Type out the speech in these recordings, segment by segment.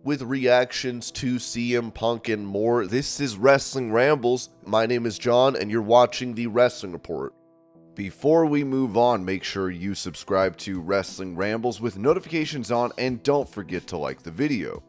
with reactions to CM Punk and more. This is Wrestling Rambles. My name is John, and you're watching the Wrestling Report. Before we move on, make sure you subscribe to Wrestling Rambles with notifications on, and don't forget to like the video.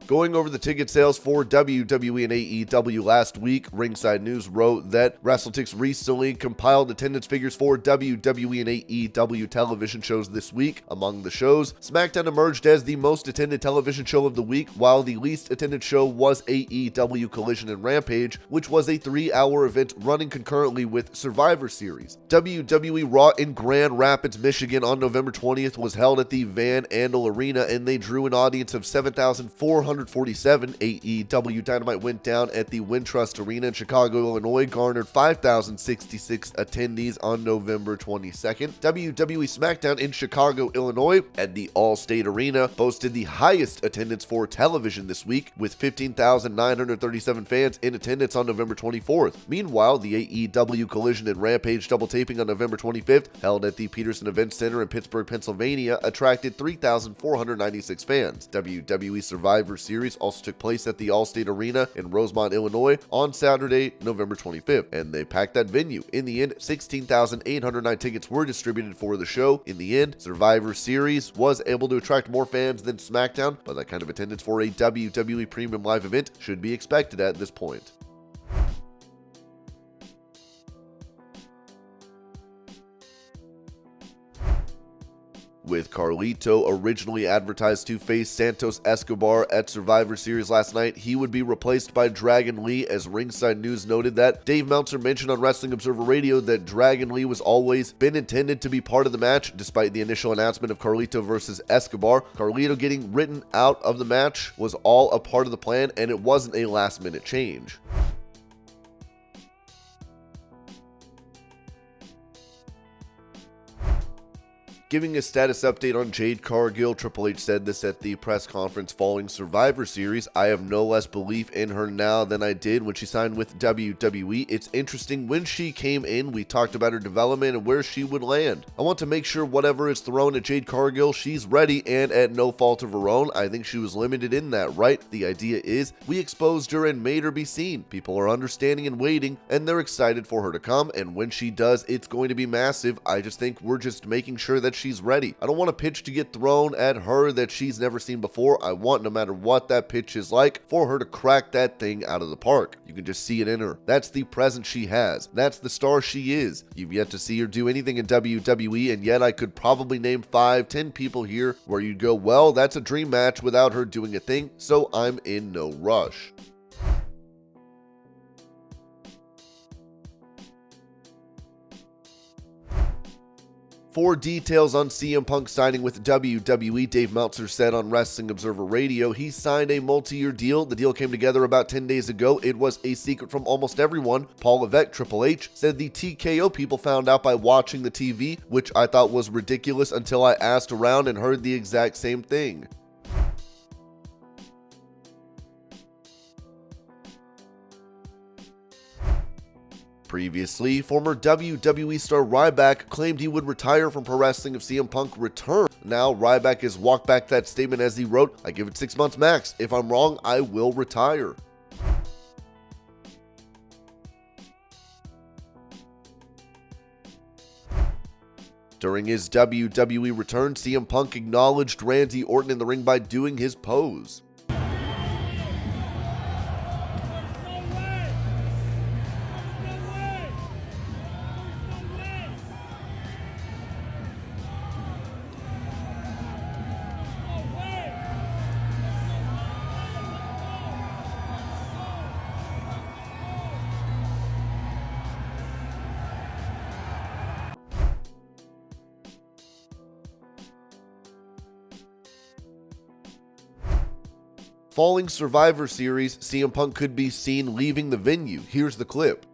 Going over the ticket sales for WWE and AEW last week, Ringside News wrote that WrestleTix recently compiled attendance figures for WWE and AEW television shows this week. Among the shows, SmackDown emerged as the most attended television show of the week, while the least attended show was AEW Collision and Rampage, which was a 3-hour event running concurrently with Survivor Series. WWE Raw in Grand Rapids, Michigan on November 20th was held at the Van Andel Arena, and they drew an audience of 7,447. AEW Dynamite went down at the Wintrust Arena in Chicago, Illinois, garnered 5,066 attendees on November 22nd. WWE SmackDown in Chicago, Illinois at the Allstate Arena boasted the highest attendance for television this week, with 15,937 fans in attendance on November 24th. Meanwhile, the AEW Collision and Rampage double taping on November 25th, held at the Peterson Event Center in Pittsburgh, Pennsylvania, attracted 3,496 fans. WWE Survivor Series also took place at the Allstate Arena in Rosemont, Illinois on Saturday, November 25th, and they packed that venue. In the end, 16,809 tickets were distributed for the show. In the end, Survivor Series was able to attract more fans than SmackDown, but that kind of attendance for a WWE Premium Live event should be expected at this point. With Carlito originally advertised to face Santos Escobar at Survivor Series last night, he would be replaced by Dragon Lee, as Ringside News noted that Dave Meltzer mentioned on Wrestling Observer Radio that Dragon Lee was always been intended to be part of the match, despite the initial announcement of Carlito versus Escobar. Carlito getting written out of the match was all a part of the plan, and it wasn't a last-minute change. Giving a status update on Jade Cargill, Triple H said this at the press conference following Survivor Series. "I have no less belief in her now than I did when she signed with WWE. It's interesting, when she came in, we talked about her development and where she would land. I want to make sure whatever is thrown at Jade Cargill, she's ready, and at no fault of her own. I think she was limited in that, right? The idea is, we exposed her and made her be seen. People are understanding and waiting, and they're excited for her to come, and when she does, it's going to be massive. I just think we're just making sure that she's ready. I don't want a pitch to get thrown at her that she's never seen before. I want, no matter what that pitch is like, for her to crack that thing out of the park. You can just see it in her. That's the presence she has. That's the star she is. You've yet to see her do anything in WWE, and yet I could probably name 5-10 people here where you'd go, well, that's a dream match without her doing a thing, so I'm in no rush." For details on CM Punk signing with WWE, Dave Meltzer said on Wrestling Observer Radio he signed a multi-year deal. The deal came together about 10 days ago. It was a secret from almost everyone. Paul Levesque, Triple H, said the TKO people found out by watching the TV, which I thought was ridiculous until I asked around and heard the exact same thing. Previously, former WWE star Ryback claimed he would retire from pro wrestling if CM Punk returned. Now, Ryback has walked back that statement as he wrote, "I give it 6 months max. If I'm wrong, I will retire." During his WWE return, CM Punk acknowledged Randy Orton in the ring by doing his pose. Following Survivor Series, CM Punk could be seen leaving the venue. Here's the clip.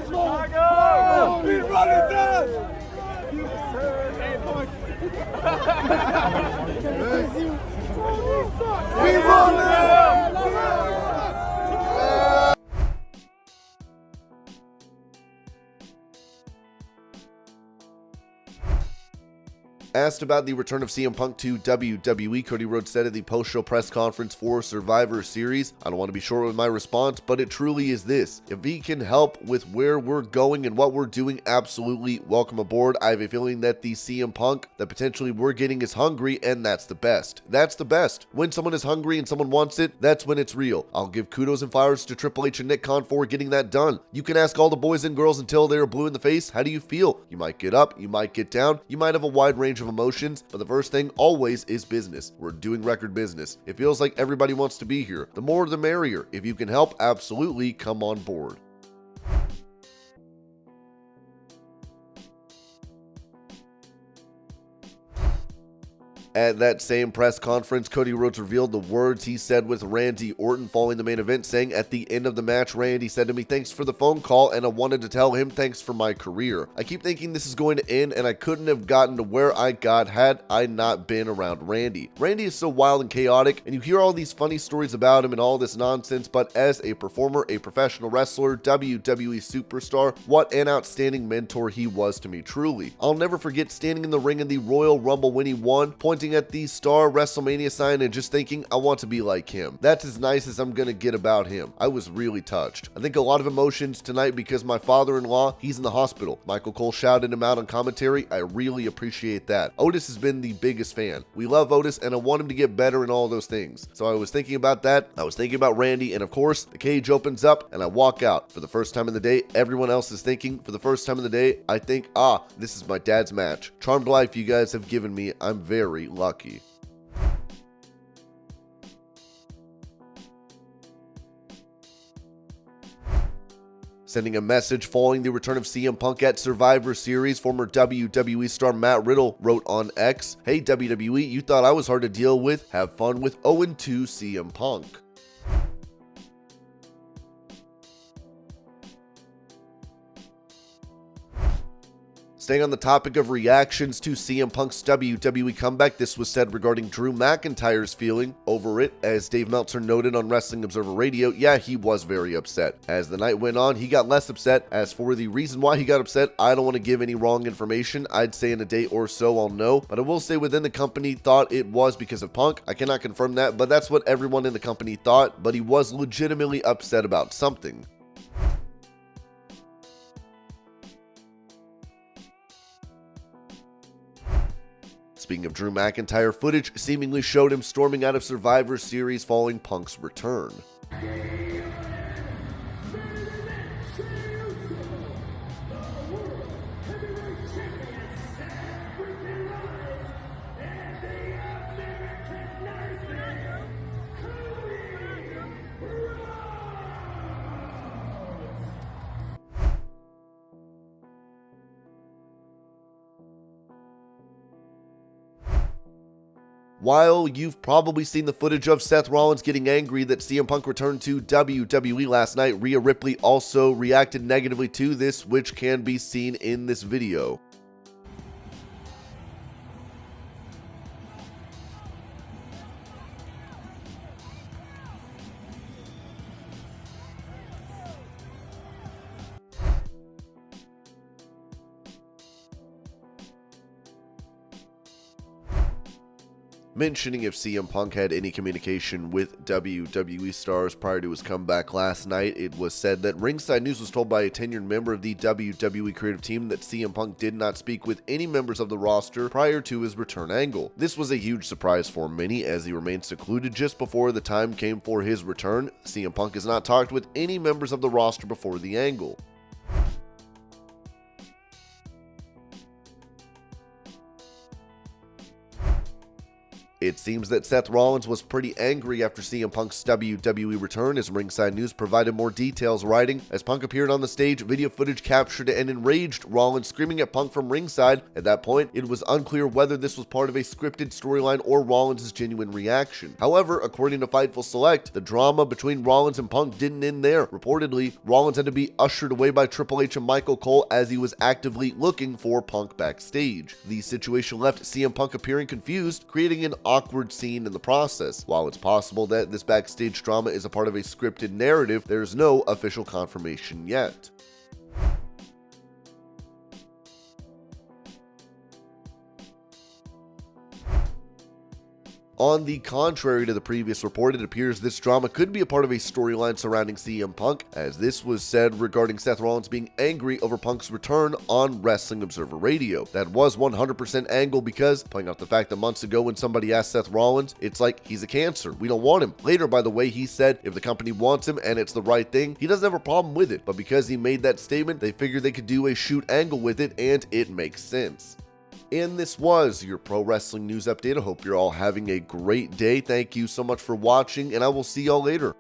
Chicago! We rolling! Asked about the return of CM Punk to WWE, Cody Rhodes said at the post-show press conference for Survivor Series, "I don't want to be short with my response, but it truly is this. If he can help with where we're going and what we're doing, absolutely welcome aboard. I have a feeling that the CM Punk that potentially we're getting is hungry, and that's the best. That's the best. When someone is hungry and someone wants it, that's when it's real. I'll give kudos and flowers to Triple H and Nick Khan for getting that done. You can ask all the boys and girls until they are blue in the face, how do you feel? You might get up, you might get down, you might have a wide range of emotions, but the first thing always is business. We're doing record business. It feels like everybody wants to be here. The more the merrier. If you can help, absolutely come on board." At that same press conference, Cody Rhodes revealed the words he said with Randy Orton following the main event, saying, "At the end of the match, Randy said to me, 'Thanks for the phone call,' and I wanted to tell him thanks for my career. I keep thinking this is going to end, and I couldn't have gotten to where I got had I not been around Randy. Randy is so wild and chaotic, and you hear all these funny stories about him and all this nonsense, but as a performer, a professional wrestler, WWE superstar, what an outstanding mentor he was to me, truly. I'll never forget standing in the ring in the Royal Rumble when he won, pointing at the Star WrestleMania sign and just thinking, I want to be like him. That's as nice as I'm gonna get about him. I was really touched. I think a lot of emotions tonight because my father-in-law, he's in the hospital. Michael Cole shouted him out on commentary. I really appreciate that. Otis has been the biggest fan. We love Otis and I want him to get better in all those things. So I was thinking about that. I was thinking about Randy, and of course, the cage opens up and I walk out. For the first time in the day, everyone else is thinking. For the first time in the day, I think, this is my dad's match. Charmed life you guys have given me. I'm very lucky." Sending a message following the return of CM Punk at Survivor Series, former WWE star Matt Riddle wrote on X, "Hey WWE, you thought I was hard to deal with? Have fun with 0-2 CM Punk." Staying on the topic of reactions to CM Punk's WWE comeback, this was said regarding Drew McIntyre's feeling over it. As Dave Meltzer noted on Wrestling Observer Radio, yeah, he was very upset. As the night went on, he got less upset. As for the reason why he got upset, I don't want to give any wrong information. I'd say in a day or so I'll know, but I will say within the company thought it was because of Punk. I cannot confirm that, but that's what everyone in the company thought, but he was legitimately upset about something. Speaking of Drew McIntyre, footage seemingly showed him storming out of Survivor Series following Punk's return. While you've probably seen the footage of Seth Rollins getting angry that CM Punk returned to WWE last night, Rhea Ripley also reacted negatively to this, which can be seen in this video. Mentioning if CM Punk had any communication with WWE stars prior to his comeback last night, it was said that Ringside News was told by a tenured member of the WWE creative team that CM Punk did not speak with any members of the roster prior to his return angle. This was a huge surprise for many as he remained secluded just before the time came for his return. CM Punk has not talked with any members of the roster before the angle. It seems that Seth Rollins was pretty angry after CM Punk's WWE return, as Ringside News provided more details, writing, as Punk appeared on the stage, video footage captured an enraged Rollins screaming at Punk from ringside. At that point, it was unclear whether this was part of a scripted storyline or Rollins' genuine reaction. However, according to Fightful Select, the drama between Rollins and Punk didn't end there. Reportedly, Rollins had to be ushered away by Triple H and Michael Cole as he was actively looking for Punk backstage. The situation left CM Punk appearing confused, creating an awkward scene in the process. While it's possible that this backstage drama is a part of a scripted narrative, there's no official confirmation yet. On the contrary to the previous report, it appears this drama could be a part of a storyline surrounding CM Punk, as this was said regarding Seth Rollins being angry over Punk's return on Wrestling Observer Radio. That was 100% angle because, pointing out the fact that months ago when somebody asked Seth Rollins, it's like, he's a cancer, we don't want him. Later, by the way, he said if the company wants him and it's the right thing, he doesn't have a problem with it, but because he made that statement, they figured they could do a shoot angle with it, and it makes sense. And this was your pro wrestling news update. I hope you're all having a great day. Thank you so much for watching, and I will see y'all later.